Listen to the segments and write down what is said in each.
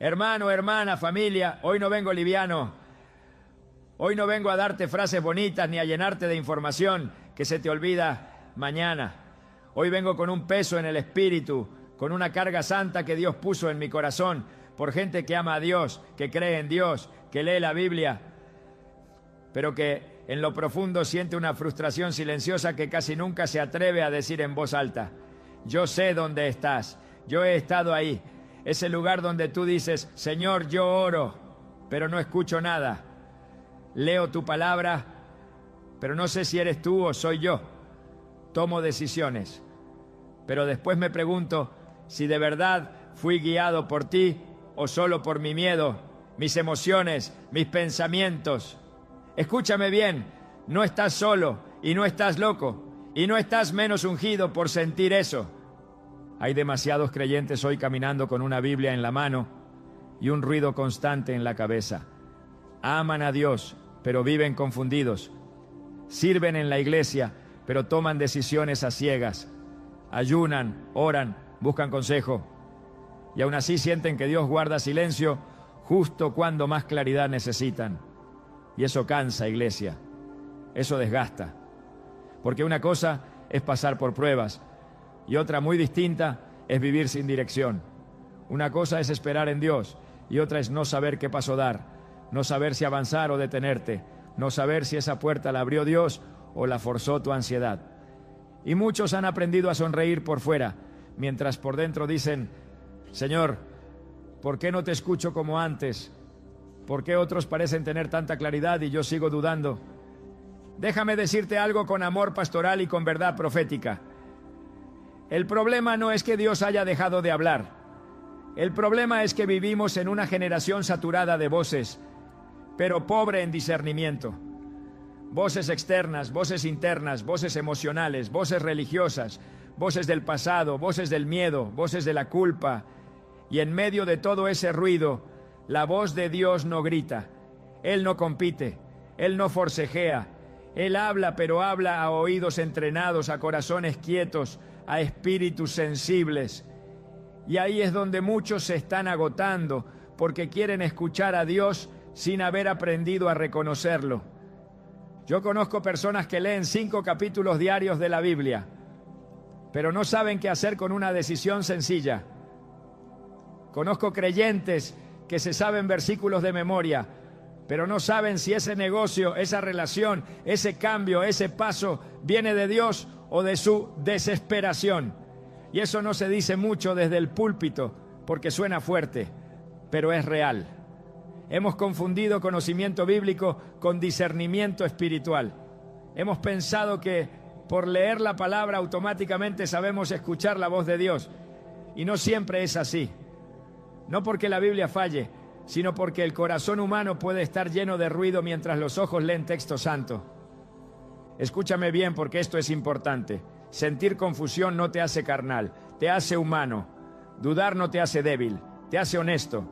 Hermano, hermana, familia, hoy no vengo liviano. Hoy no vengo a darte frases bonitas ni a llenarte de información que se te olvida mañana. Hoy vengo con un peso en el espíritu, con una carga santa que Dios puso en mi corazón, por gente que ama a Dios, que cree en Dios, que lee la Biblia, pero que en lo profundo siente una frustración silenciosa que casi nunca se atreve a decir en voz alta. Yo sé dónde estás, yo he estado ahí, ese lugar donde tú dices, Señor, yo oro, pero no escucho nada. Leo tu palabra, pero no sé si eres tú o soy yo. Tomo decisiones, pero después me pregunto si de verdad fui guiado por ti o solo por mi miedo, mis emociones, mis pensamientos. Escúchame bien, no estás solo y no estás loco y no estás menos ungido por sentir eso. Hay demasiados creyentes hoy caminando con una Biblia en la mano y un ruido constante en la cabeza. Aman a Dios, pero viven confundidos. Sirven en la iglesia, pero toman decisiones a ciegas. Ayunan, oran, buscan consejo. Y aún así sienten que Dios guarda silencio justo cuando más claridad necesitan. Y eso cansa, iglesia. Eso desgasta. Porque una cosa es pasar por pruebas y otra muy distinta es vivir sin dirección. Una cosa es esperar en Dios y otra es no saber qué paso dar, no saber si avanzar o detenerte, no saber si esa puerta la abrió Dios o la forzó tu ansiedad. Y muchos han aprendido a sonreír por fuera, mientras por dentro dicen, Señor, ¿por qué no te escucho como antes? ¿Por qué otros parecen tener tanta claridad y yo sigo dudando? Déjame decirte algo con amor pastoral y con verdad profética. El problema no es que Dios haya dejado de hablar. El problema es que vivimos en una generación saturada de voces, pero pobre en discernimiento. Voces externas, voces internas, voces emocionales, voces religiosas, voces del pasado, voces del miedo, voces de la culpa. Y en medio de todo ese ruido, la voz de Dios no grita. Él no compite, Él no forcejea. Él habla, pero habla a oídos entrenados, a corazones quietos, a espíritus sensibles. Y ahí es donde muchos se están agotando, porque quieren escuchar a Dios sin haber aprendido a reconocerlo. Yo conozco personas que leen 5 capítulos diarios de la Biblia, pero no saben qué hacer con una decisión sencilla. Conozco creyentes que se saben versículos de memoria, pero no saben si ese negocio, esa relación, ese cambio, ese paso viene de Dios o de su desesperación. Y eso no se dice mucho desde el púlpito porque suena fuerte, pero es real. Hemos confundido conocimiento bíblico con discernimiento espiritual. Hemos pensado que por leer la palabra automáticamente sabemos escuchar la voz de Dios. Y no siempre es así. No porque la Biblia falle, sino porque el corazón humano puede estar lleno de ruido mientras los ojos leen texto santo. Escúchame bien porque esto es importante. Sentir confusión no te hace carnal, te hace humano. Dudar no te hace débil, te hace honesto.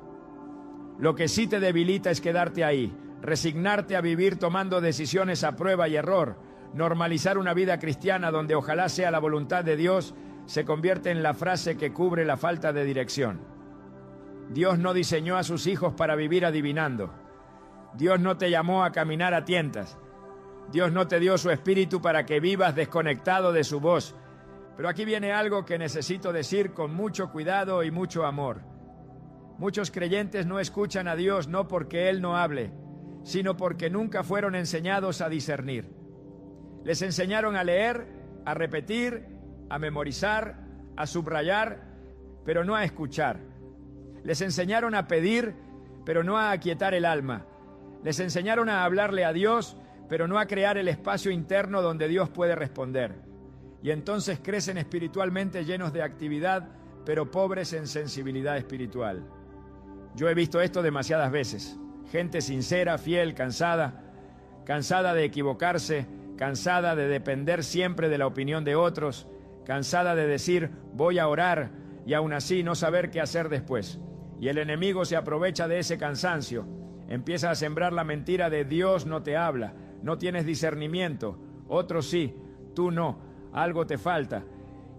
Lo que sí te debilita es quedarte ahí, resignarte a vivir tomando decisiones a prueba y error, normalizar una vida cristiana donde ojalá sea la voluntad de Dios, se convierte en la frase que cubre la falta de dirección. Dios no diseñó a sus hijos para vivir adivinando. Dios no te llamó a caminar a tientas. Dios no te dio su espíritu para que vivas desconectado de su voz. Pero aquí viene algo que necesito decir con mucho cuidado y mucho amor. Muchos creyentes no escuchan a Dios no porque Él no hable, sino porque nunca fueron enseñados a discernir. Les enseñaron a leer, a repetir, a memorizar, a subrayar, pero no a escuchar. Les enseñaron a pedir, pero no a aquietar el alma. Les enseñaron a hablarle a Dios, pero no a crear el espacio interno donde Dios puede responder. Y entonces crecen espiritualmente llenos de actividad, pero pobres en sensibilidad espiritual. Yo he visto esto demasiadas veces. Gente sincera, fiel, cansada de equivocarse, cansada de depender siempre de la opinión de otros, cansada de decir voy a orar y aún así no saber qué hacer después. Y el enemigo se aprovecha de ese cansancio. Empieza a sembrar la mentira de Dios no te habla, no tienes discernimiento, otros sí, tú no, algo te falta.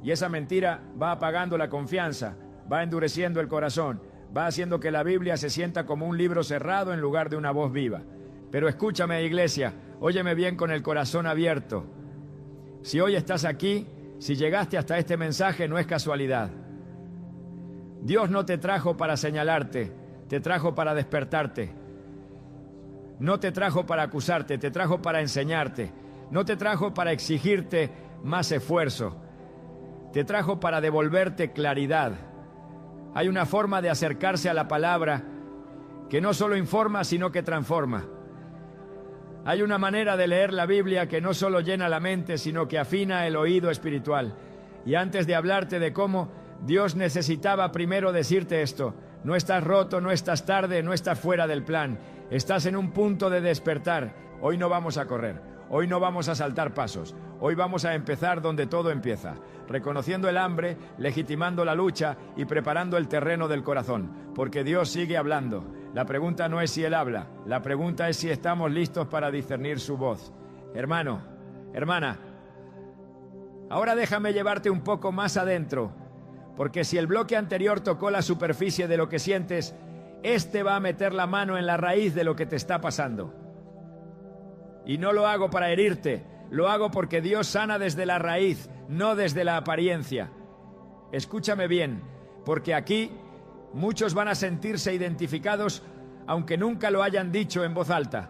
Y esa mentira va apagando la confianza, va endureciendo el corazón, Va haciendo que la Biblia se sienta como un libro cerrado en lugar de una voz viva. Pero escúchame, iglesia, óyeme bien con el corazón abierto. Si hoy estás aquí, si llegaste hasta este mensaje, no es casualidad. Dios no te trajo para señalarte, te trajo para despertarte. No te trajo para acusarte, te trajo para enseñarte. No te trajo para exigirte más esfuerzo. Te trajo para devolverte claridad. Hay una forma de acercarse a la palabra que no solo informa, sino que transforma. Hay una manera de leer la Biblia que no solo llena la mente, sino que afina el oído espiritual. Y antes de hablarte de cómo, Dios necesitaba primero decirte esto: no estás roto, no estás tarde, no estás fuera del plan. Estás en un punto de despertar. Hoy no vamos a correr, hoy no vamos a saltar pasos. Hoy vamos a empezar donde todo empieza, reconociendo el hambre, legitimando la lucha y preparando el terreno del corazón, porque Dios sigue hablando. La pregunta no es si Él habla, la pregunta es si estamos listos para discernir su voz. Hermano, hermana, ahora déjame llevarte un poco más adentro, porque si el bloque anterior tocó la superficie de lo que sientes, este va a meter la mano en la raíz de lo que te está pasando. Y no lo hago para herirte, lo hago porque Dios sana desde la raíz, no desde la apariencia. Escúchame bien, porque aquí muchos van a sentirse identificados aunque nunca lo hayan dicho en voz alta.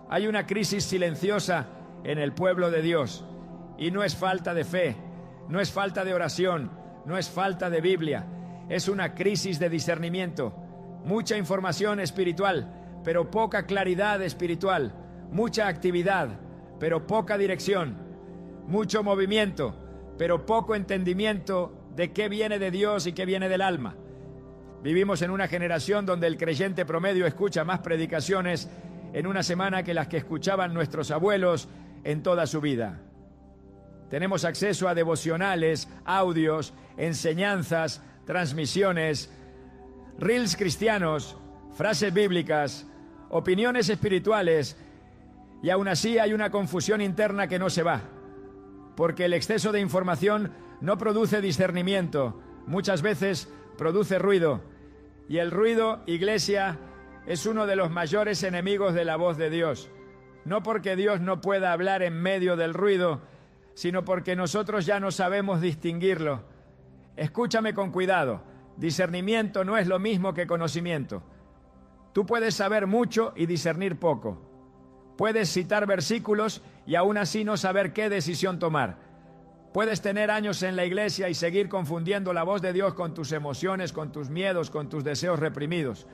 Hay una crisis silenciosa en el pueblo de Dios, y no es falta de fe, no es falta de oración, no es falta de Biblia, es una crisis de discernimiento. Mucha información espiritual, pero poca claridad espiritual. Mucha actividad, pero poca dirección. Mucho movimiento, pero poco entendimiento de qué viene de Dios y qué viene del alma. Vivimos en una generación donde el creyente promedio escucha más predicaciones en una semana que las que escuchaban nuestros abuelos en toda su vida. Tenemos acceso a devocionales, audios, enseñanzas, transmisiones, reels cristianos, frases bíblicas, opiniones espirituales, y aún así hay una confusión interna que no se va, porque el exceso de información no produce discernimiento, muchas veces produce ruido, y el ruido, iglesia, es uno de los mayores enemigos de la voz de Dios. No porque Dios no pueda hablar en medio del ruido, sino porque nosotros ya no sabemos distinguirlo. Escúchame con cuidado, discernimiento no es lo mismo que conocimiento. Tú puedes saber mucho y discernir poco. Puedes citar versículos y aún así no saber qué decisión tomar. Puedes tener años en la iglesia y seguir confundiendo la voz de Dios con tus emociones, con tus miedos, con tus deseos reprimidos.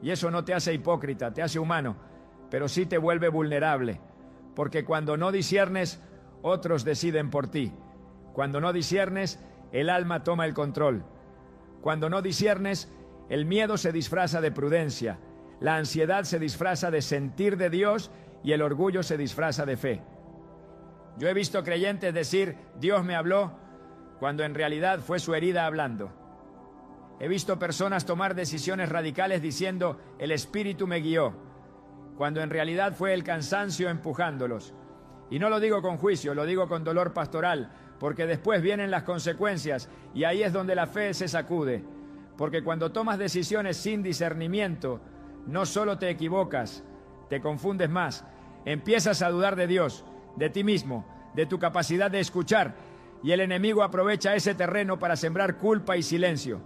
Y eso no te hace hipócrita, te hace humano, pero sí te vuelve vulnerable. Porque cuando no disciernes, otros deciden por ti. Cuando no disciernes, el alma toma el control. Cuando no disciernes, el miedo se disfraza de prudencia, la ansiedad se disfraza de sentir de Dios y el orgullo se disfraza de fe. Yo he visto creyentes decir, Dios me habló, cuando en realidad fue su herida hablando. He visto personas tomar decisiones radicales diciendo, el Espíritu me guió, cuando en realidad fue el cansancio empujándolos. Y no lo digo con juicio, lo digo con dolor pastoral, porque después vienen las consecuencias y ahí es donde la fe se sacude. Porque cuando tomas decisiones sin discernimiento, no solo te equivocas, te confundes más, empiezas a dudar de Dios, de ti mismo, de tu capacidad de escuchar, y el enemigo aprovecha ese terreno para sembrar culpa y silencio.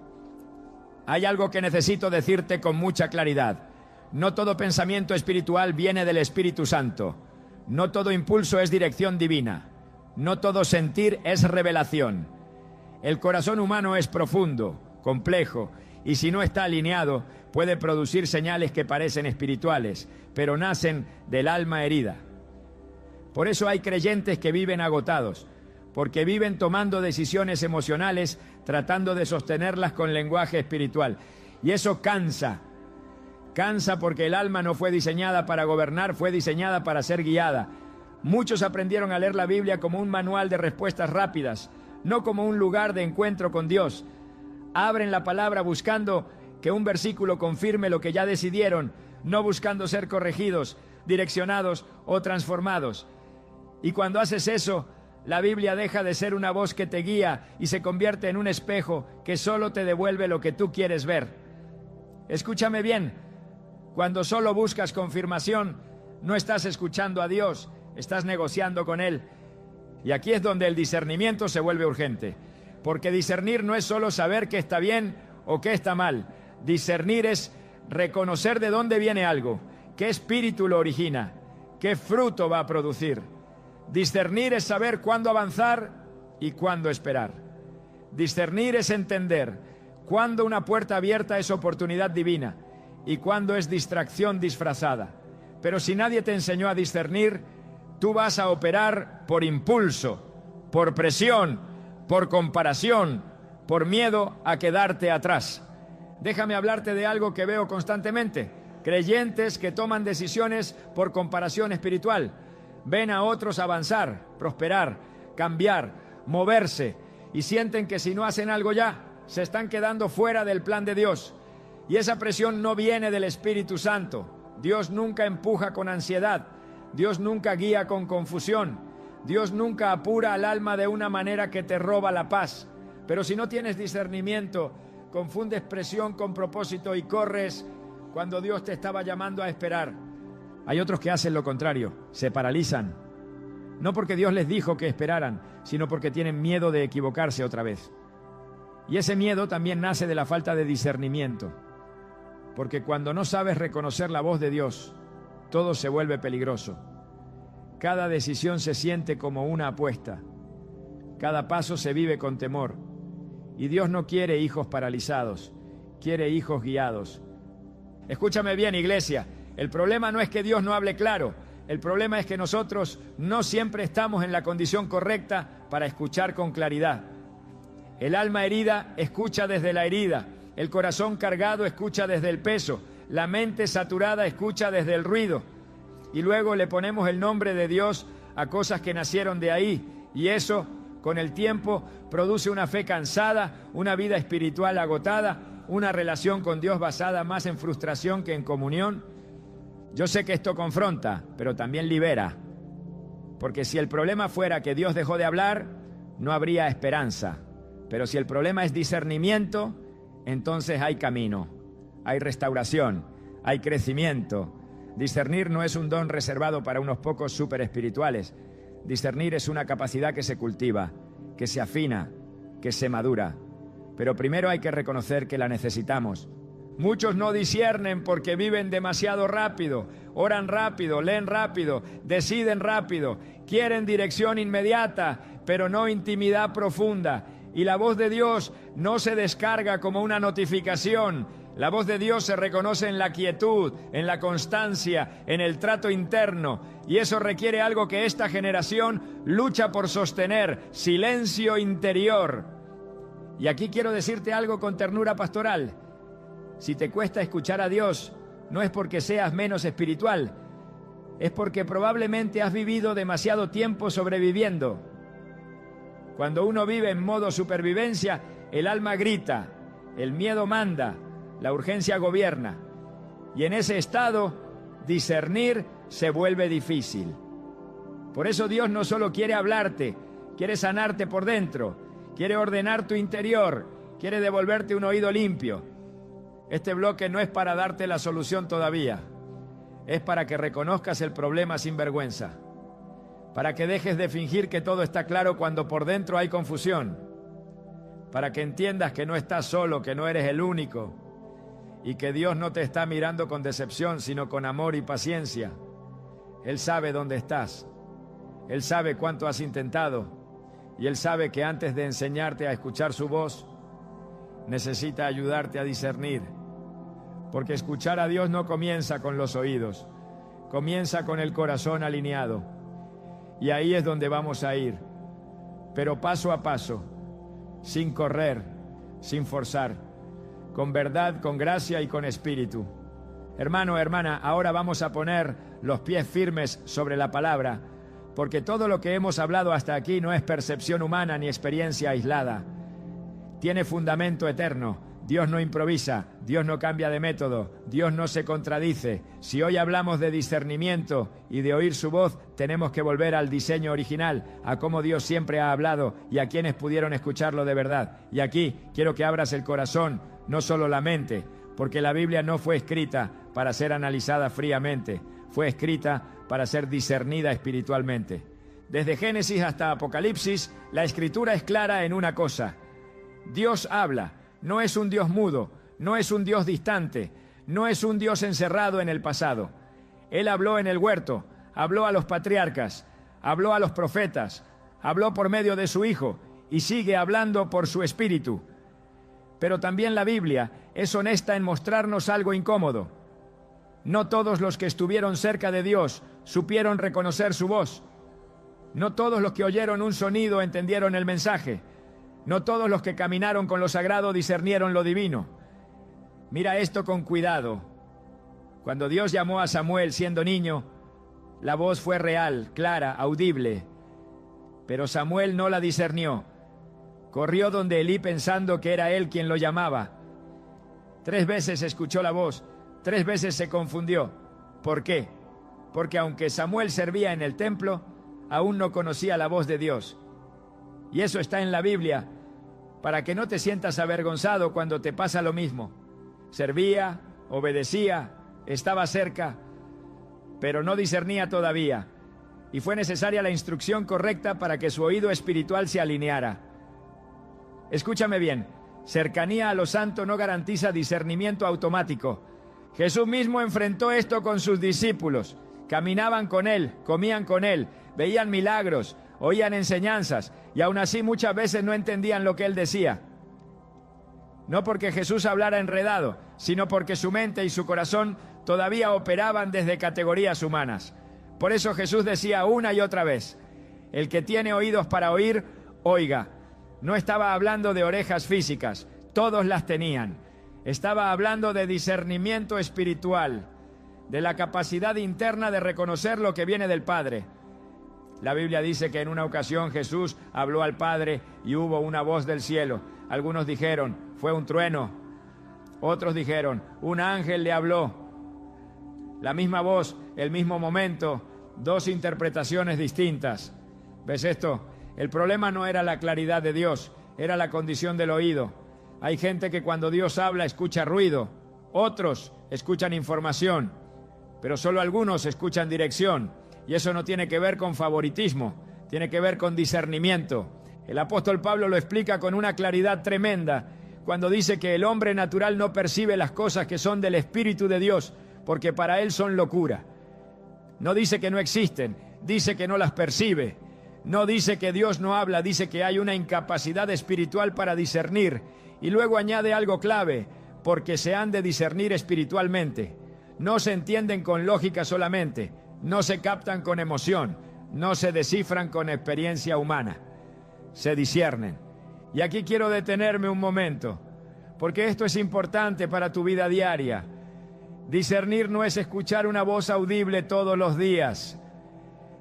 Hay algo que necesito decirte con mucha claridad. No todo pensamiento espiritual viene del Espíritu Santo. No todo impulso es dirección divina. No todo sentir es revelación. El corazón humano es profundo, complejo, y si no está alineado, puede producir señales que parecen espirituales, pero nacen del alma herida. Por eso hay creyentes que viven agotados, porque viven tomando decisiones emocionales, tratando de sostenerlas con lenguaje espiritual. Y eso cansa. Cansa porque el alma no fue diseñada para gobernar, fue diseñada para ser guiada. Muchos aprendieron a leer la Biblia como un manual de respuestas rápidas, no como un lugar de encuentro con Dios. Abren la palabra buscando que un versículo confirme lo que ya decidieron, no buscando ser corregidos, direccionados o transformados. Y cuando haces eso, la Biblia deja de ser una voz que te guía y se convierte en un espejo que solo te devuelve lo que tú quieres ver. Escúchame bien, cuando solo buscas confirmación, no estás escuchando a Dios, estás negociando con Él. Y aquí es donde el discernimiento se vuelve urgente, porque discernir no es solo saber qué está bien o qué está mal. Discernir es reconocer de dónde viene algo, qué espíritu lo origina, qué fruto va a producir. Discernir es saber cuándo avanzar y cuándo esperar. Discernir es entender cuándo una puerta abierta es oportunidad divina y cuándo es distracción disfrazada. Pero si nadie te enseñó a discernir, tú vas a operar por impulso, por presión, por comparación, por miedo a quedarte atrás. Déjame hablarte de algo que veo constantemente. Creyentes que toman decisiones por comparación espiritual. Ven a otros avanzar, prosperar, cambiar, moverse y sienten que si no hacen algo ya, se están quedando fuera del plan de Dios. Y esa presión no viene del Espíritu Santo. Dios nunca empuja con ansiedad. Dios nunca guía con confusión. Dios nunca apura al alma de una manera que te roba la paz. Pero si no tienes discernimiento, confundes presión con propósito y corres cuando Dios te estaba llamando a esperar. Hay otros que hacen lo contrario, se paralizan. No porque Dios les dijo que esperaran, sino porque tienen miedo de equivocarse otra vez. Y ese miedo también nace de la falta de discernimiento. Porque cuando no sabes reconocer la voz de Dios, todo se vuelve peligroso. Cada decisión se siente como una apuesta. Cada paso se vive con temor. Y Dios no quiere hijos paralizados, quiere hijos guiados. Escúchame bien, iglesia. El problema no es que Dios no hable claro. El problema es que nosotros no siempre estamos en la condición correcta para escuchar con claridad. El alma herida escucha desde la herida. El corazón cargado escucha desde el peso. La mente saturada escucha desde el ruido. Y luego le ponemos el nombre de Dios a cosas que nacieron de ahí. Y eso, con el tiempo, produce una fe cansada, una vida espiritual agotada, una relación con Dios basada más en frustración que en comunión. Yo sé que esto confronta, pero también libera. Porque si el problema fuera que Dios dejó de hablar, no habría esperanza. Pero si el problema es discernimiento, entonces hay camino, hay restauración, hay crecimiento. Discernir no es un don reservado para unos pocos súper espirituales. Discernir es una capacidad que se cultiva, que se afina, que se madura. Pero primero hay que reconocer que la necesitamos. Muchos no disciernen porque viven demasiado rápido, oran rápido, leen rápido, deciden rápido, quieren dirección inmediata, pero no intimidad profunda. Y la voz de Dios no se descarga como una notificación. La voz de Dios se reconoce en la quietud, en la constancia, en el trato interno. Y eso requiere algo que esta generación lucha por sostener: silencio interior. Y aquí quiero decirte algo con ternura pastoral. Si te cuesta escuchar a Dios, no es porque seas menos espiritual, es porque probablemente has vivido demasiado tiempo sobreviviendo. Cuando uno vive en modo supervivencia, el alma grita, el miedo manda, la urgencia gobierna. Y en ese estado, discernir se vuelve difícil. Por eso Dios no solo quiere hablarte, quiere sanarte por dentro, quiere ordenar tu interior, quiere devolverte un oído limpio. Este bloque no es para darte la solución todavía, es para que reconozcas el problema sin vergüenza, para que dejes de fingir que todo está claro cuando por dentro hay confusión, para que entiendas que no estás solo, que no eres el único y que Dios no te está mirando con decepción, sino con amor y paciencia. Él sabe dónde estás, Él sabe cuánto has intentado y Él sabe que antes de enseñarte a escuchar su voz, necesita ayudarte a discernir. Porque escuchar a Dios no comienza con los oídos, comienza con el corazón alineado. Y ahí es donde vamos a ir, pero paso a paso, sin correr, sin forzar, con verdad, con gracia y con espíritu. Hermano, hermana, ahora vamos a poner los pies firmes sobre la palabra, porque todo lo que hemos hablado hasta aquí no es percepción humana ni experiencia aislada. Tiene fundamento eterno. Dios no improvisa, Dios no cambia de método, Dios no se contradice. Si hoy hablamos de discernimiento y de oír su voz, tenemos que volver al diseño original, a cómo Dios siempre ha hablado y a quienes pudieron escucharlo de verdad. Y aquí quiero que abras el corazón, no solo la mente, porque la Biblia no fue escrita para ser analizada fríamente, fue escrita para ser discernida espiritualmente. Desde Génesis hasta Apocalipsis, la Escritura es clara en una cosa: Dios habla, no es un Dios mudo, no es un Dios distante, no es un Dios encerrado en el pasado. Él habló en el huerto, habló a los patriarcas, habló a los profetas, habló por medio de su Hijo y sigue hablando por su Espíritu. Pero también la Biblia es honesta en mostrarnos algo incómodo. No todos los que estuvieron cerca de Dios supieron reconocer su voz. No todos los que oyeron un sonido entendieron el mensaje. No todos los que caminaron con lo sagrado discernieron lo divino. Mira esto con cuidado. Cuando Dios llamó a Samuel siendo niño, la voz fue real, clara, audible. Pero Samuel no la discernió. Corrió donde Elí pensando que era él quien lo llamaba. 3 veces escuchó la voz, 3 veces se confundió. ¿Por qué? Porque aunque Samuel servía en el templo, aún no conocía la voz de Dios. Y eso está en la Biblia, para que no te sientas avergonzado cuando te pasa lo mismo. Servía, obedecía, estaba cerca, pero no discernía todavía. Y fue necesaria la instrucción correcta para que su oído espiritual se alineara. Escúchame bien, cercanía a lo santo no garantiza discernimiento automático. Jesús mismo enfrentó esto con sus discípulos. Caminaban con Él, comían con Él, veían milagros, oían enseñanzas, y aún así muchas veces no entendían lo que Él decía. No porque Jesús hablara enredado, sino porque su mente y su corazón todavía operaban desde categorías humanas. Por eso Jesús decía una y otra vez: el que tiene oídos para oír, oiga. No estaba hablando de orejas físicas, todos las tenían. Estaba hablando de discernimiento espiritual, de la capacidad interna de reconocer lo que viene del Padre. La Biblia dice que en una ocasión Jesús habló al Padre y hubo una voz del cielo. Algunos dijeron, fue un trueno. Otros dijeron, un ángel le habló. La misma voz, el mismo momento, 2 interpretaciones distintas. ¿Ves esto? El problema no era la claridad de Dios, era la condición del oído. Hay gente que cuando Dios habla escucha ruido, otros escuchan información, pero solo algunos escuchan dirección. Y eso no tiene que ver con favoritismo, tiene que ver con discernimiento. El apóstol Pablo lo explica con una claridad tremenda cuando dice que el hombre natural no percibe las cosas que son del Espíritu de Dios, porque para él son locura. No dice que no existen, dice que no las percibe. No dice que Dios no habla, dice que hay una incapacidad espiritual para discernir. Y luego añade algo clave, porque se han de discernir espiritualmente. No se entienden con lógica solamente, no se captan con emoción, no se descifran con experiencia humana. Se disciernen. Y aquí quiero detenerme un momento, porque esto es importante para tu vida diaria. Discernir no es escuchar una voz audible todos los días.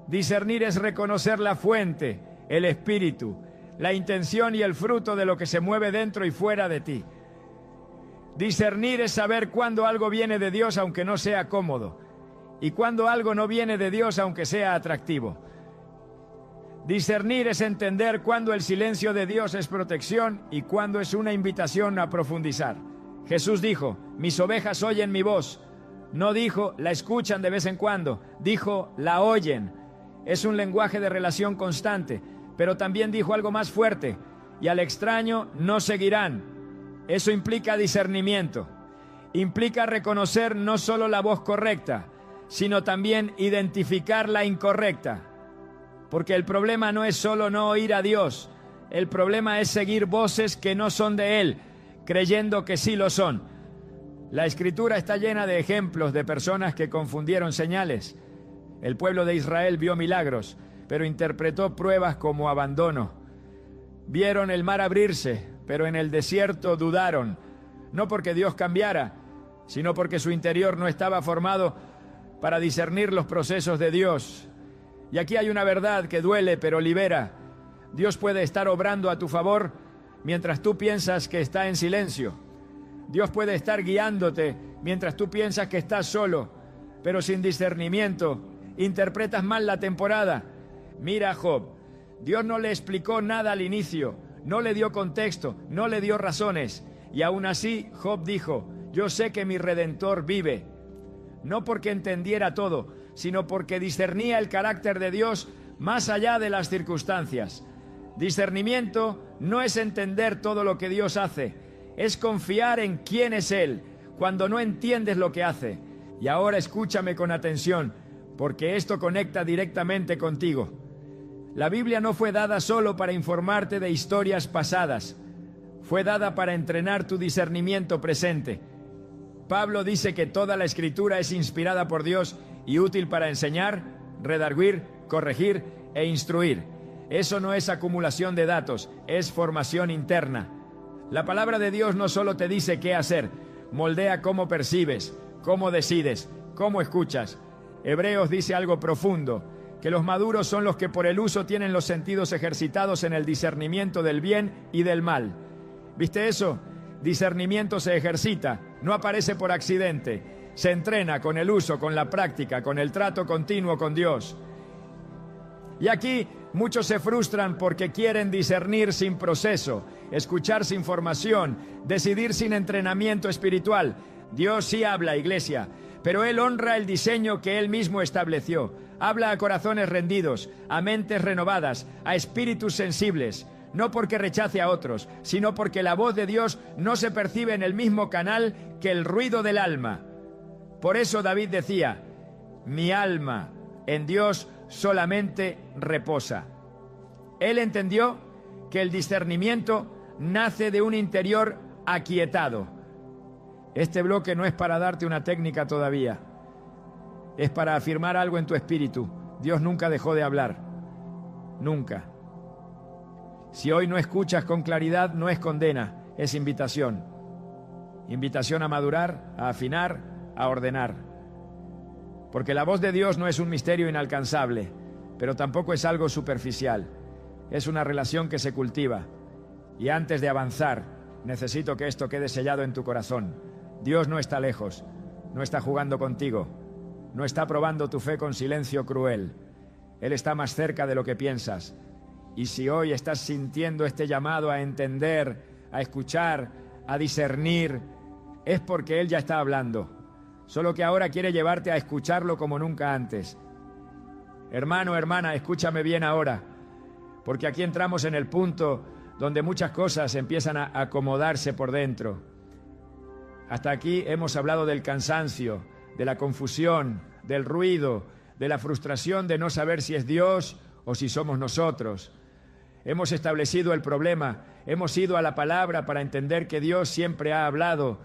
Discernir es reconocer la fuente, el espíritu, la intención y el fruto de lo que se mueve dentro y fuera de ti. Discernir es saber cuándo algo viene de Dios aunque no sea cómodo, y cuándo algo no viene de Dios aunque sea atractivo. Discernir es entender cuándo el silencio de Dios es protección y cuándo es una invitación a profundizar. Jesús dijo, mis ovejas oyen mi voz. No dijo, la escuchan de vez en cuando, dijo, la oyen. Es un lenguaje de relación constante, pero también dijo algo más fuerte, y al extraño no seguirán. Eso implica discernimiento, implica reconocer no solo la voz correcta, sino también identificar la incorrecta. Porque el problema no es solo no oír a Dios, el problema es seguir voces que no son de Él, creyendo que sí lo son. La Escritura está llena de ejemplos de personas que confundieron señales. El pueblo de Israel vio milagros, pero interpretó pruebas como abandono. Vieron el mar abrirse, pero en el desierto dudaron, no porque Dios cambiara, sino porque su interior no estaba formado para discernir los procesos de Dios. Y aquí hay una verdad que duele, pero libera. Dios puede estar obrando a tu favor mientras tú piensas que está en silencio. Dios puede estar guiándote mientras tú piensas que estás solo, pero sin discernimiento interpretas mal la temporada. Mira a Job, Dios no le explicó nada al inicio, no le dio contexto, no le dio razones, y aún así Job dijo, Yo sé que mi Redentor vive, no porque entendiera todo, sino porque discernía el carácter de Dios más allá de las circunstancias. Discernimiento no es entender todo lo que Dios hace, es confiar en quién es Él cuando no entiendes lo que hace. Y ahora escúchame con atención, porque esto conecta directamente contigo. La Biblia no fue dada solo para informarte de historias pasadas, fue dada para entrenar tu discernimiento presente. Pablo dice que toda la Escritura es inspirada por Dios y útil para enseñar, redarguir, corregir e instruir. Eso no es acumulación de datos, es formación interna. La palabra de Dios no solo te dice qué hacer, moldea cómo percibes, cómo decides, cómo escuchas. Hebreos dice algo profundo, que los maduros son los que por el uso tienen los sentidos ejercitados en el discernimiento del bien y del mal. ¿Viste eso? Discernimiento se ejercita, no aparece por accidente. Se entrena con el uso, con la práctica, con el trato continuo con Dios. Y aquí muchos se frustran porque quieren discernir sin proceso, escuchar sin formación, decidir sin entrenamiento espiritual. Dios sí habla, iglesia, pero Él honra el diseño que Él mismo estableció. Habla a corazones rendidos, a mentes renovadas, a espíritus sensibles. No porque rechace a otros, sino porque la voz de Dios no se percibe en el mismo canal que el ruido del alma. Por eso David decía, mi alma en Dios solamente reposa. Él entendió que el discernimiento nace de un interior aquietado. Este bloque no es para darte una técnica todavía, es para afirmar algo en tu espíritu. Dios nunca dejó de hablar, nunca. Si hoy no escuchas con claridad, no es condena, es invitación. Invitación a madurar, a afinar, a ordenar. Porque la voz de Dios no es un misterio inalcanzable, pero tampoco es algo superficial. Es una relación que se cultiva. Y antes de avanzar, necesito que esto quede sellado en tu corazón. Dios no está lejos, no está jugando contigo, no está probando tu fe con silencio cruel. Él está más cerca de lo que piensas. Y si hoy estás sintiendo este llamado a entender, a escuchar, a discernir, es porque Él ya está hablando. Solo que ahora quiere llevarte a escucharlo como nunca antes. Hermano, hermana, escúchame bien ahora, porque aquí entramos en el punto donde muchas cosas empiezan a acomodarse por dentro. Hasta aquí hemos hablado del cansancio, de la confusión, del ruido, de la frustración de no saber si es Dios o si somos nosotros. Hemos establecido el problema, hemos ido a la palabra para entender que Dios siempre ha hablado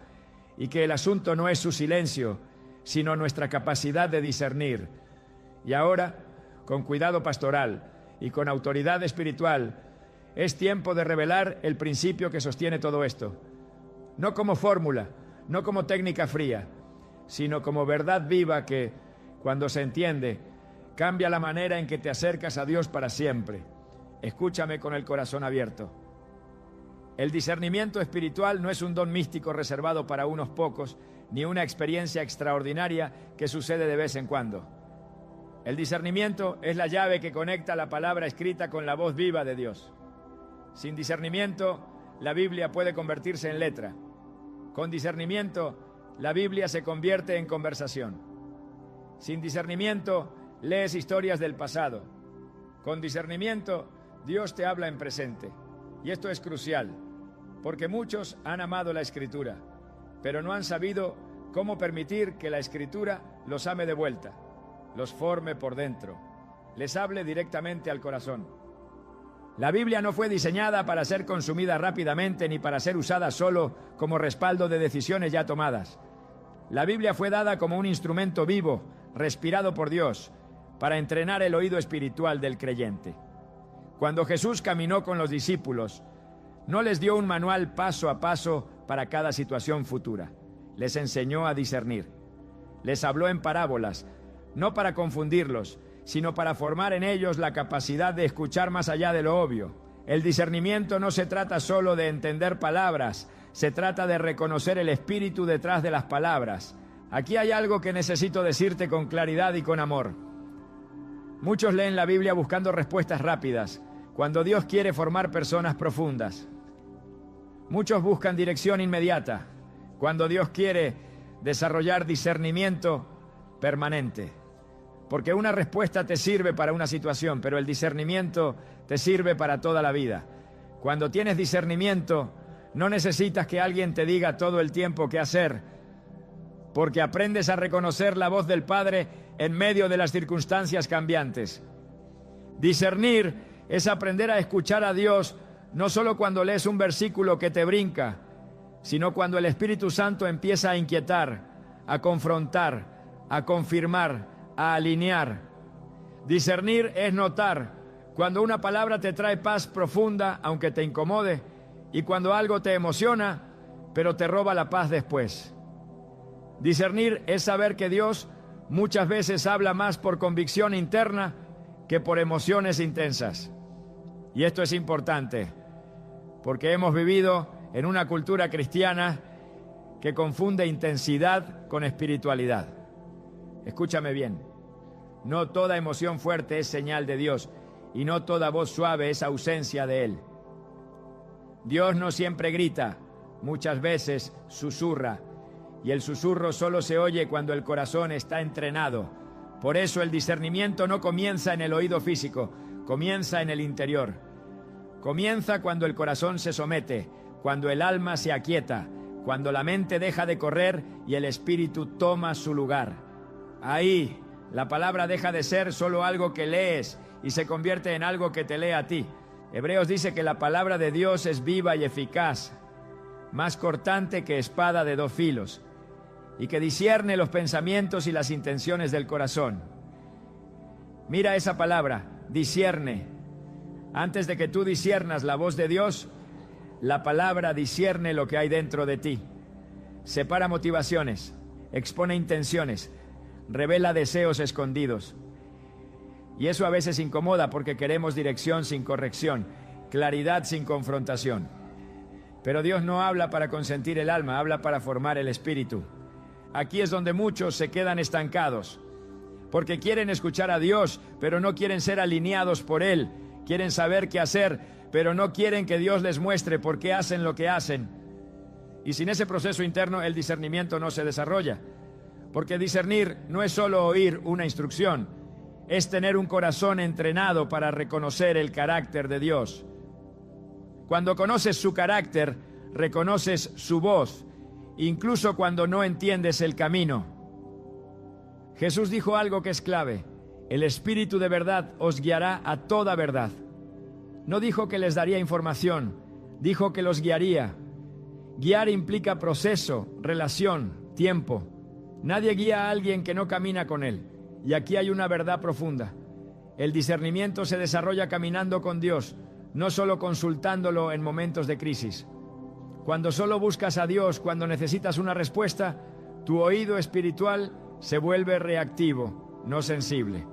y que el asunto no es su silencio, sino nuestra capacidad de discernir. Y ahora, con cuidado pastoral y con autoridad espiritual, es tiempo de revelar el principio que sostiene todo esto. No como fórmula, no como técnica fría, sino como verdad viva que, cuando se entiende, cambia la manera en que te acercas a Dios para siempre. Escúchame con el corazón abierto. El discernimiento espiritual no es un don místico reservado para unos pocos, ni una experiencia extraordinaria que sucede de vez en cuando. El discernimiento es la llave que conecta la palabra escrita con la voz viva de Dios. Sin discernimiento, la Biblia puede convertirse en letra. Con discernimiento, la Biblia se convierte en conversación. Sin discernimiento, lees historias del pasado. Con discernimiento, Dios te habla en presente. Y esto es crucial, porque muchos han amado la Escritura, pero no han sabido cómo permitir que la Escritura los ame de vuelta, los forme por dentro, les hable directamente al corazón. La Biblia no fue diseñada para ser consumida rápidamente ni para ser usada solo como respaldo de decisiones ya tomadas. La Biblia fue dada como un instrumento vivo, respirado por Dios, para entrenar el oído espiritual del creyente. Cuando Jesús caminó con los discípulos, no les dio un manual paso a paso para cada situación futura. Les enseñó a discernir. Les habló en parábolas, no para confundirlos, sino para formar en ellos la capacidad de escuchar más allá de lo obvio. El discernimiento no se trata solo de entender palabras, se trata de reconocer el espíritu detrás de las palabras. Aquí hay algo que necesito decirte con claridad y con amor. Muchos leen la Biblia buscando respuestas rápidas, cuando Dios quiere formar personas profundas. Muchos buscan dirección inmediata, cuando Dios quiere desarrollar discernimiento permanente. Porque una respuesta te sirve para una situación, pero el discernimiento te sirve para toda la vida. Cuando tienes discernimiento, no necesitas que alguien te diga todo el tiempo qué hacer, porque aprendes a reconocer la voz del Padre en medio de las circunstancias cambiantes. Discernir es aprender a escuchar a Dios no solo cuando lees un versículo que te brinca, sino cuando el Espíritu Santo empieza a inquietar, a confrontar, a confirmar, a alinear. Discernir es notar cuando una palabra te trae paz profunda, aunque te incomode, y cuando algo te emociona, pero te roba la paz después. Discernir es saber que Dios muchas veces habla más por convicción interna que por emociones intensas. Y esto es importante, porque hemos vivido en una cultura cristiana que confunde intensidad con espiritualidad. Escúchame bien, no toda emoción fuerte es señal de Dios y no toda voz suave es ausencia de Él. Dios no siempre grita, muchas veces susurra, y el susurro solo se oye cuando el corazón está entrenado. Por eso el discernimiento no comienza en el oído físico, comienza en el interior. Comienza cuando el corazón se somete, cuando el alma se aquieta, cuando la mente deja de correr y el espíritu toma su lugar. Ahí, la palabra deja de ser solo algo que lees y se convierte en algo que te lee a ti. Hebreos dice que la palabra de Dios es viva y eficaz, más cortante que espada de 2 filos, y que discierne los pensamientos y las intenciones del corazón. Mira esa palabra, discierne. Antes de que tú disciernas la voz de Dios, la palabra discierne lo que hay dentro de ti. Separa motivaciones, expone intenciones, revela deseos escondidos. Y eso a veces incomoda porque queremos dirección sin corrección, claridad sin confrontación. Pero Dios no habla para consentir el alma, habla para formar el espíritu. Aquí es donde muchos se quedan estancados, porque quieren escuchar a Dios, pero no quieren ser alineados por Él. Quieren saber qué hacer, pero no quieren que Dios les muestre por qué hacen lo que hacen. Y sin ese proceso interno, el discernimiento no se desarrolla. Porque discernir no es solo oír una instrucción, es tener un corazón entrenado para reconocer el carácter de Dios. Cuando conoces su carácter, reconoces su voz, incluso cuando no entiendes el camino. Jesús dijo algo que es clave: el Espíritu de verdad os guiará a toda verdad. No dijo que les daría información, dijo que los guiaría. Guiar implica proceso, relación, tiempo. Nadie guía a alguien que no camina con él. Y aquí hay una verdad profunda. El discernimiento se desarrolla caminando con Dios, no solo consultándolo en momentos de crisis. Cuando solo buscas a Dios cuando necesitas una respuesta, tu oído espiritual se vuelve reactivo, no sensible.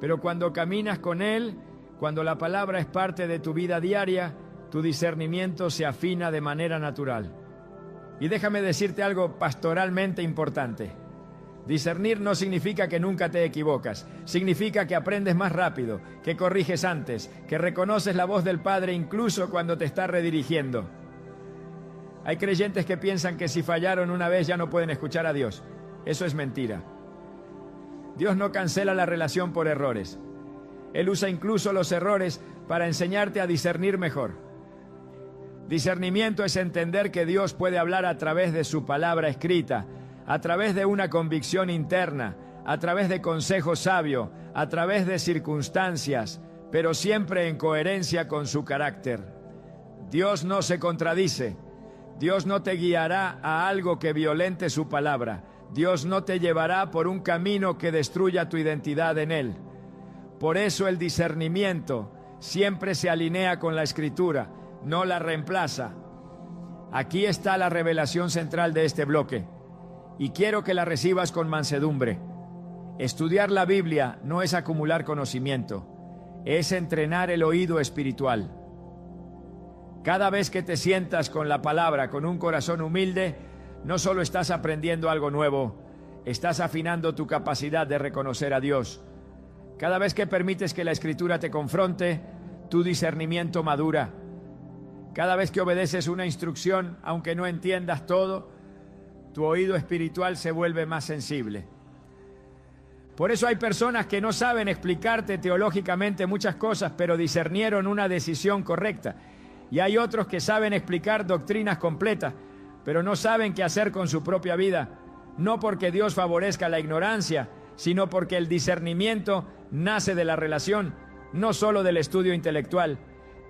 Pero cuando caminas con Él, cuando la palabra es parte de tu vida diaria, tu discernimiento se afina de manera natural. Y déjame decirte algo pastoralmente importante. Discernir no significa que nunca te equivocas, significa que aprendes más rápido, que corriges antes, que reconoces la voz del Padre incluso cuando te está redirigiendo. Hay creyentes que piensan que si fallaron una vez ya no pueden escuchar a Dios. Eso es mentira. Dios no cancela la relación por errores. Él usa incluso los errores para enseñarte a discernir mejor. Discernimiento es entender que Dios puede hablar a través de su palabra escrita, a través de una convicción interna, a través de consejo sabio, a través de circunstancias, pero siempre en coherencia con su carácter. Dios no se contradice. Dios no te guiará a algo que violente su palabra. Dios no te llevará por un camino que destruya tu identidad en Él. Por eso el discernimiento siempre se alinea con la Escritura, no la reemplaza. Aquí está la revelación central de este bloque, y quiero que la recibas con mansedumbre. Estudiar la Biblia no es acumular conocimiento, es entrenar el oído espiritual. Cada vez que te sientas con la palabra, con un corazón humilde, no solo estás aprendiendo algo nuevo, estás afinando tu capacidad de reconocer a Dios. Cada vez que permites que la Escritura te confronte, tu discernimiento madura. Cada vez que obedeces una instrucción, aunque no entiendas todo, tu oído espiritual se vuelve más sensible. Por eso hay personas que no saben explicarte teológicamente muchas cosas, pero discernieron una decisión correcta. Y hay otros que saben explicar doctrinas completas, pero no saben qué hacer con su propia vida. No porque Dios favorezca la ignorancia, sino porque el discernimiento nace de la relación, no solo del estudio intelectual.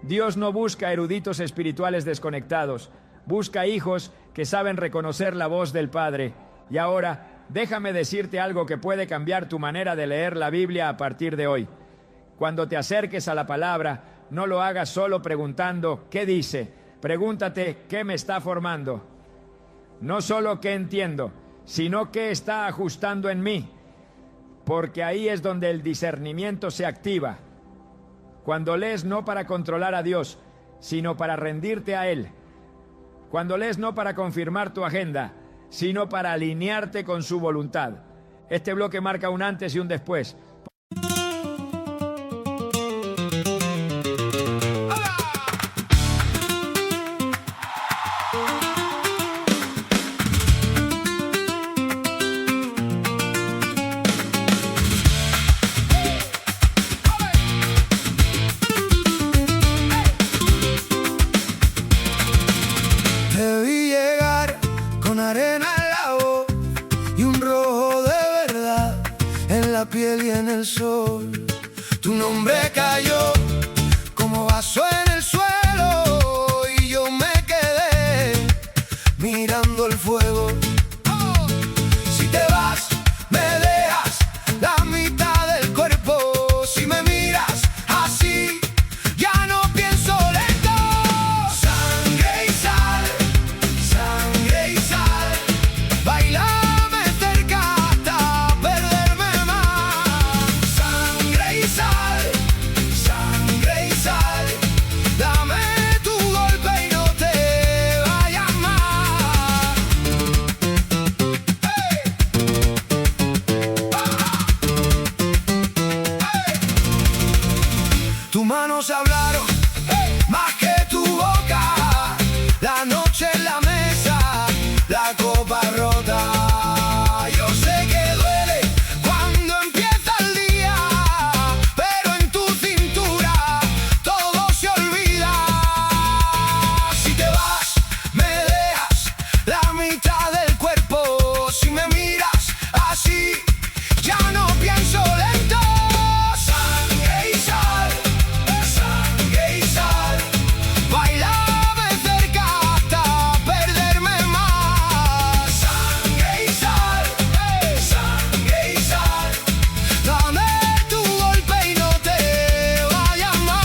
Dios no busca eruditos espirituales desconectados, busca hijos que saben reconocer la voz del Padre. Y ahora, déjame decirte algo que puede cambiar tu manera de leer la Biblia a partir de hoy. Cuando te acerques a la palabra, no lo hagas solo preguntando ¿qué dice? Pregúntate ¿qué me está formando? No solo qué entiendo, sino qué está ajustando en mí. Porque ahí es donde el discernimiento se activa. Cuando lees no para controlar a Dios, sino para rendirte a Él. Cuando lees no para confirmar tu agenda, sino para alinearte con su voluntad. Este bloque marca un antes y un después. Piel y en el sol, tu nombre cayó como vaso en el suelo y yo me quedé mirando el fuego. Si te vas, me dejas la mitad del cuerpo. Si me miras así, ya no pienso lento. Sangre y sal, sangre y sal, bailame cerca hasta perderme más. Sangre y sal, sangre y sal, dame tu golpe y no te vayas más. Hey. Hey. Tus manos hablaron más que tu boca. La noche en la mesa, la copa rota. Yo sé que duele cuando empieza el día, pero en tu cintura todo se olvida. Si te vas, me dejas la mitad del cuerpo. Si me miras así, ya no pienso lento. Sangre y sal, sangre y sal, bailame cerca hasta perderme más. Sangre y sal, sangre y sal, dame tu golpe y no te vayas más.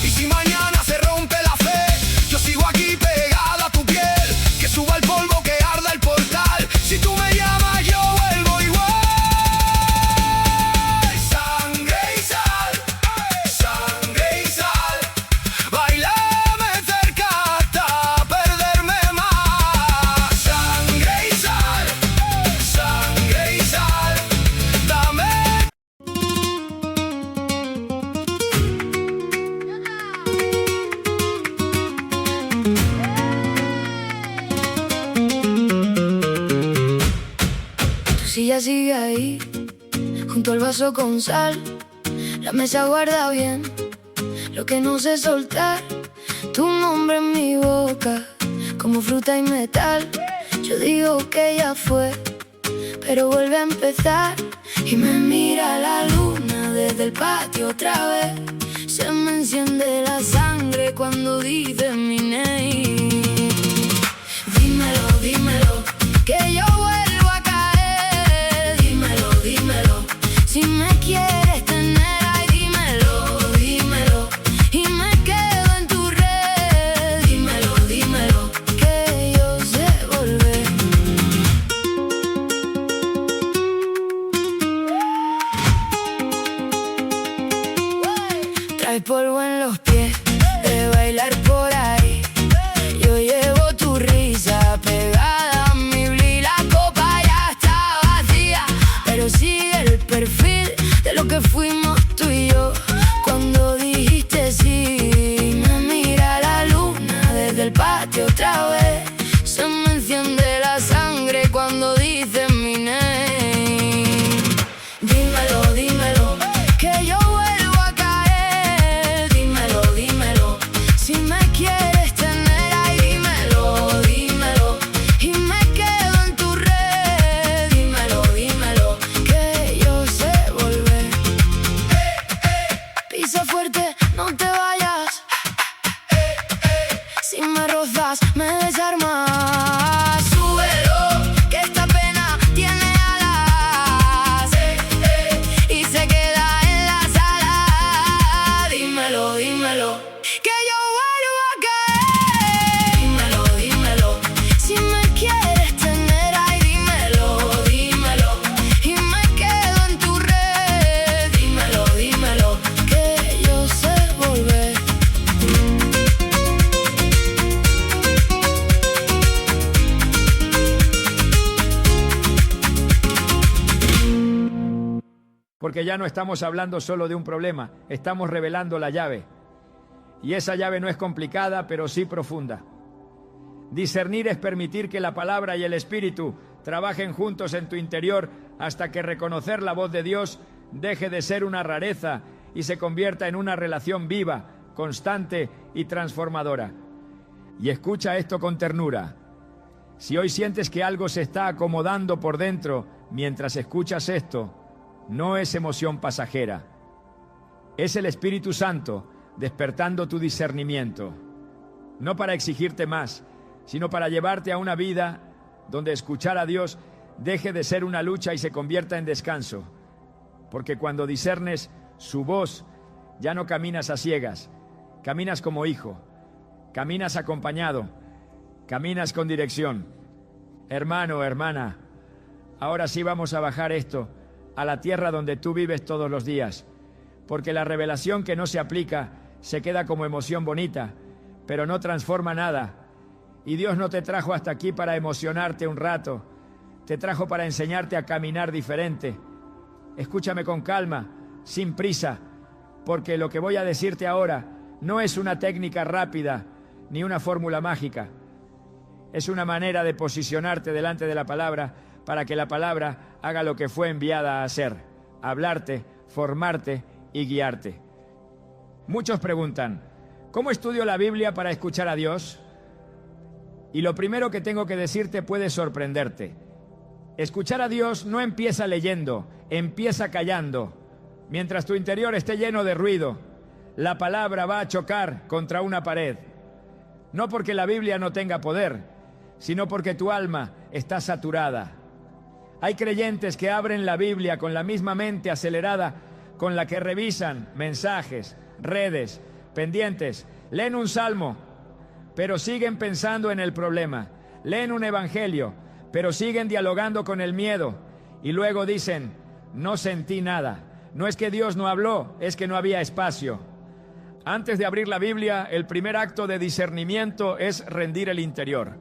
Y si mañana se rompe la fe, yo sigo aquí pegada a tu piel. Que suba el polvo, que arda el portal. Si tú me llamas, yo vuelvo igual. Sangre y sal, sangre y sal, bailame cerca hasta perderme más. Sangre y sal, dame. Tu silla sigue ahí, junto al vaso con sal. La mesa guarda bien lo que no sé soltar. Tu nombre en mi boca, como fruta y metal. Yo digo que ya fue, pero vuelve a empezar. Y me mira la luna desde el patio otra vez. Se me enciende la sangre cuando dice mi name. Dímelo, dímelo, que yo vuelvo a caer. Dímelo, dímelo, si me quieres tener, ay, dímelo, dímelo, y me quedo en tu red. Dímelo, dímelo, que yo sé volver. Traes polvo en los pies de bailar por ahí. Yo llevo tu risa pegada a mi bli. La copa ya está vacía, pero sigue el perfil de lo que que fuimos tú y yo. Cuando dijiste sí, me mira la luna desde el patio otra vez. Se me enciende la sangre cuando dices mi name. Dímelo, dímelo, que yo vuelvo a caer. Dímelo, dímelo, si me quieres tener ahí. Dímelo, dímelo, y me quedo en tu red. Dímelo, dímelo, que yo sé volver. Pisa fuerte, no te vayas. Si me rozas, me desarmas. Súbelo, que esta pena tiene alas, y se queda en la sala. Dímelo, dímelo, que yo vuelvo a caer. Dímelo, dímelo, si me quieres tener ahí. Dímelo, dímelo, y me quedo en tu red. Dímelo, dímelo, que yo sé volver. Porque ya no estamos hablando solo de un problema, estamos revelando la llave. Y esa llave no es complicada, pero sí profunda. Discernir es permitir que la palabra y el Espíritu trabajen juntos en tu interior hasta que reconocer la voz de Dios deje de ser una rareza y se convierta en una relación viva, constante y transformadora. Y escucha esto con ternura. Si hoy sientes que algo se está acomodando por dentro mientras escuchas esto, no es emoción pasajera. Es el Espíritu Santo despertando tu discernimiento. No para exigirte más, sino para llevarte a una vida donde escuchar a Dios deje de ser una lucha y se convierta en descanso. Porque cuando discernes su voz, ya no caminas a ciegas, caminas como hijo, caminas acompañado, caminas con dirección. Hermano, hermana, ahora sí vamos a bajar esto a la tierra donde tú vives todos los días, porque la revelación que no se aplica se queda como emoción bonita, pero no transforma nada. Y Dios no te trajo hasta aquí para emocionarte un rato, te trajo para enseñarte a caminar diferente. Escúchame con calma, sin prisa, porque lo que voy a decirte ahora no es una técnica rápida ni una fórmula mágica. Es una manera de posicionarte delante de la palabra para que la palabra haga lo que fue enviada a hacer: hablarte, formarte y guiarte. Muchos preguntan, ¿cómo estudio la Biblia para escuchar a Dios? Y lo primero que tengo que decirte puede sorprenderte. Escuchar a Dios no empieza leyendo, empieza callando. Mientras tu interior esté lleno de ruido, la palabra va a chocar contra una pared. No porque la Biblia no tenga poder, sino porque tu alma está saturada. Hay creyentes que abren la Biblia con la misma mente acelerada con la que revisan mensajes, redes, pendientes, leen un salmo, pero siguen pensando en el problema, leen un evangelio, pero siguen dialogando con el miedo, y luego dicen, no sentí nada. No es que Dios no habló, es que no había espacio. Antes de abrir la Biblia, el primer acto de discernimiento es rendir el interior.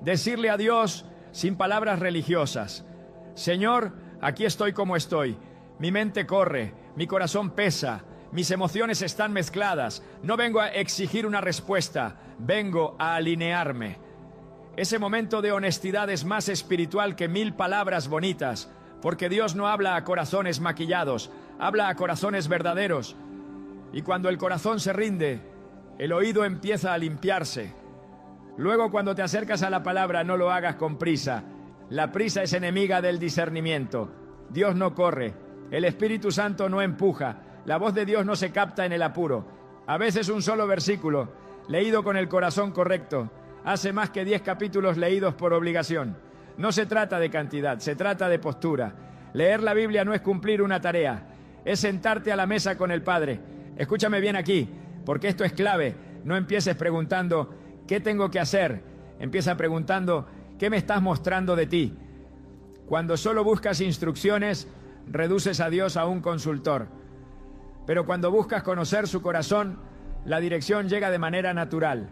Decirle a Dios, sin palabras religiosas, Señor, aquí estoy como estoy. Mi mente corre, mi corazón pesa, mis emociones están mezcladas. No vengo a exigir una respuesta, vengo a alinearme. Ese momento de honestidad es más espiritual que 1000 palabras bonitas, porque Dios no habla a corazones maquillados, habla a corazones verdaderos. Y cuando el corazón se rinde, el oído empieza a limpiarse. Luego, cuando te acercas a la palabra, no lo hagas con prisa. La prisa es enemiga del discernimiento. Dios no corre, el Espíritu Santo no empuja, la voz de Dios no se capta en el apuro. A veces un solo versículo, leído con el corazón correcto, hace más que 10 capítulos leídos por obligación. No se trata de cantidad, se trata de postura. Leer la Biblia no es cumplir una tarea, es sentarte a la mesa con el Padre. Escúchame bien aquí, porque esto es clave. No empieces preguntando, ¿qué tengo que hacer? Empieza preguntando, ¿qué me estás mostrando de ti? Cuando solo buscas instrucciones, reduces a Dios a un consultor. Pero cuando buscas conocer su corazón, la dirección llega de manera natural.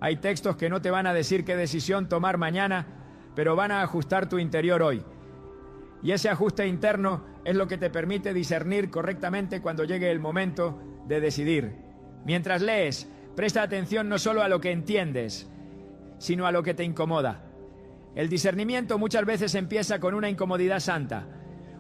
Hay textos que no te van a decir qué decisión tomar mañana, pero van a ajustar tu interior hoy. Y ese ajuste interno es lo que te permite discernir correctamente cuando llegue el momento de decidir. Mientras lees, presta atención no solo a lo que entiendes, sino a lo que te incomoda. El discernimiento muchas veces empieza con una incomodidad santa,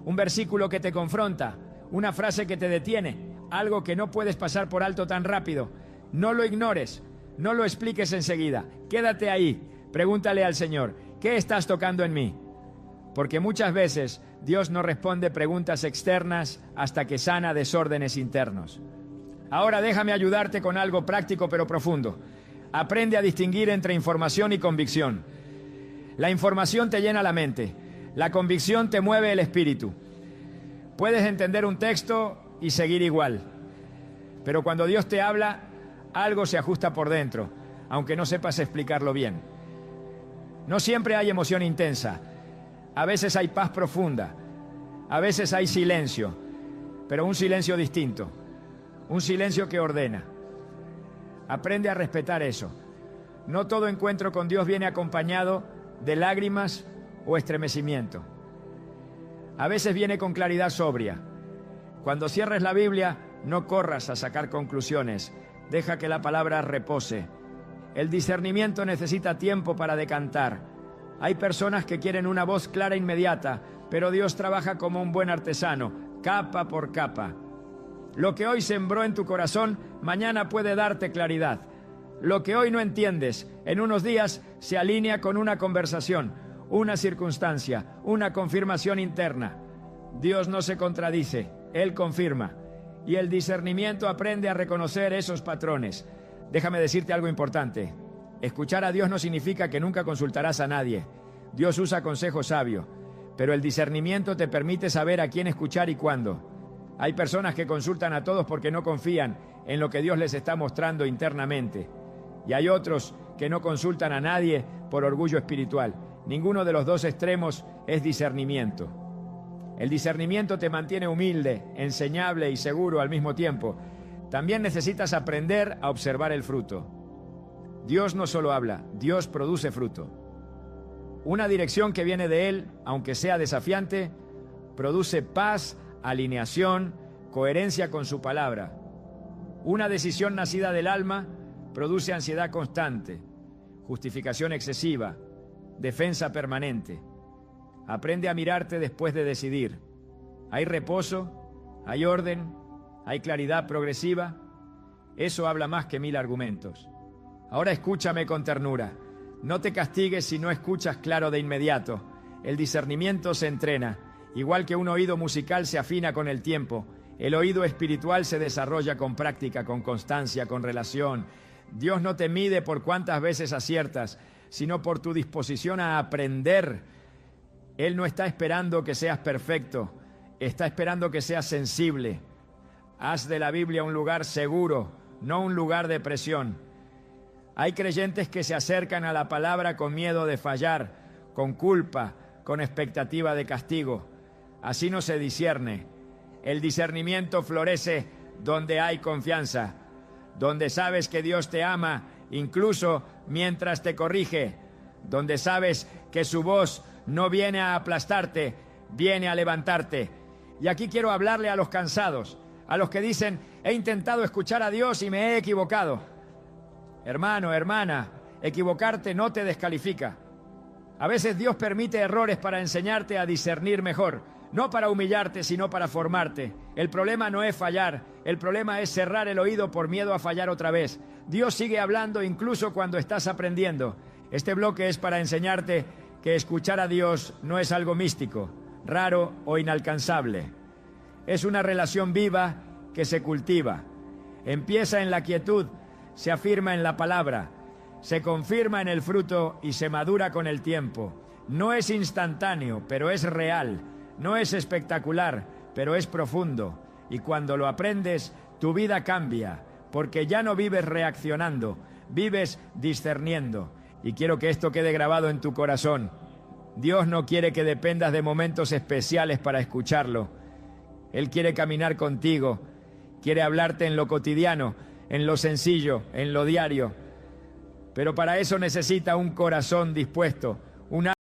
un versículo que te confronta, una frase que te detiene, algo que no puedes pasar por alto tan rápido. No lo ignores, no lo expliques enseguida, quédate ahí, pregúntale al Señor, ¿qué estás tocando en mí? Porque muchas veces Dios no responde preguntas externas hasta que sana desórdenes internos. Ahora déjame ayudarte con algo práctico pero profundo. Aprende a distinguir entre información y convicción. La información te llena la mente, la convicción te mueve el espíritu. Puedes entender un texto y seguir igual, pero cuando Dios te habla, algo se ajusta por dentro, aunque no sepas explicarlo bien. No siempre hay emoción intensa, a veces hay paz profunda, a veces hay silencio, pero un silencio distinto, un silencio que ordena. Aprende a respetar eso. No todo encuentro con Dios viene acompañado de lágrimas o estremecimiento. A veces viene con claridad sobria. Cuando cierres la Biblia, no corras a sacar conclusiones. Deja que la palabra repose. El discernimiento necesita tiempo para decantar. Hay personas que quieren una voz clara e inmediata, pero Dios trabaja como un buen artesano, capa por capa. Lo que hoy sembró en tu corazón, mañana puede darte claridad. Lo que hoy no entiendes, en unos días se alinea con una conversación, una circunstancia, una confirmación interna. Dios no se contradice, Él confirma. Y el discernimiento aprende a reconocer esos patrones. Déjame decirte algo importante. Escuchar a Dios no significa que nunca consultarás a nadie. Dios usa consejo sabio, pero el discernimiento te permite saber a quién escuchar y cuándo. Hay personas que consultan a todos porque no confían en lo que Dios les está mostrando internamente. Y hay otros que no consultan a nadie por orgullo espiritual. Ninguno de los dos extremos es discernimiento. El discernimiento te mantiene humilde, enseñable y seguro al mismo tiempo. También necesitas aprender a observar el fruto. Dios no solo habla, Dios produce fruto. Una dirección que viene de Él, aunque sea desafiante, produce paz, alineación, coherencia con su palabra. Una decisión nacida del alma produce ansiedad constante, justificación excesiva, defensa permanente. Aprende a mirarte después de decidir. Hay reposo, hay orden, hay claridad progresiva. Eso habla más que 1000 argumentos. Ahora escúchame con ternura. No te castigues si no escuchas claro de inmediato. El discernimiento se entrena. Igual que un oído musical se afina con el tiempo, el oído espiritual se desarrolla con práctica, con constancia, con relación. Dios no te mide por cuántas veces aciertas, sino por tu disposición a aprender. Él no está esperando que seas perfecto, está esperando que seas sensible. Haz de la Biblia un lugar seguro, no un lugar de presión. Hay creyentes que se acercan a la palabra con miedo de fallar, con culpa, con expectativa de castigo. Así no se discierne. El discernimiento florece donde hay confianza, donde sabes que Dios te ama, incluso mientras te corrige, donde sabes que su voz no viene a aplastarte, viene a levantarte. Y aquí quiero hablarle a los cansados, a los que dicen, he intentado escuchar a Dios y me he equivocado. Hermano, hermana, equivocarte no te descalifica. A veces Dios permite errores para enseñarte a discernir mejor, no para humillarte, sino para formarte. El problema no es fallar, el problema es cerrar el oído por miedo a fallar otra vez. Dios sigue hablando incluso cuando estás aprendiendo. Este bloque es para enseñarte que escuchar a Dios no es algo místico, raro o inalcanzable. Es una relación viva que se cultiva. Empieza en la quietud, se afirma en la palabra, se confirma en el fruto y se madura con el tiempo. No es instantáneo, pero es real. No es espectacular, pero es profundo. Y cuando lo aprendes, tu vida cambia, porque ya no vives reaccionando, vives discerniendo. Y quiero que esto quede grabado en tu corazón. Dios no quiere que dependas de momentos especiales para escucharlo. Él quiere caminar contigo, quiere hablarte en lo cotidiano, en lo sencillo, en lo diario. Pero para eso necesita un corazón dispuesto,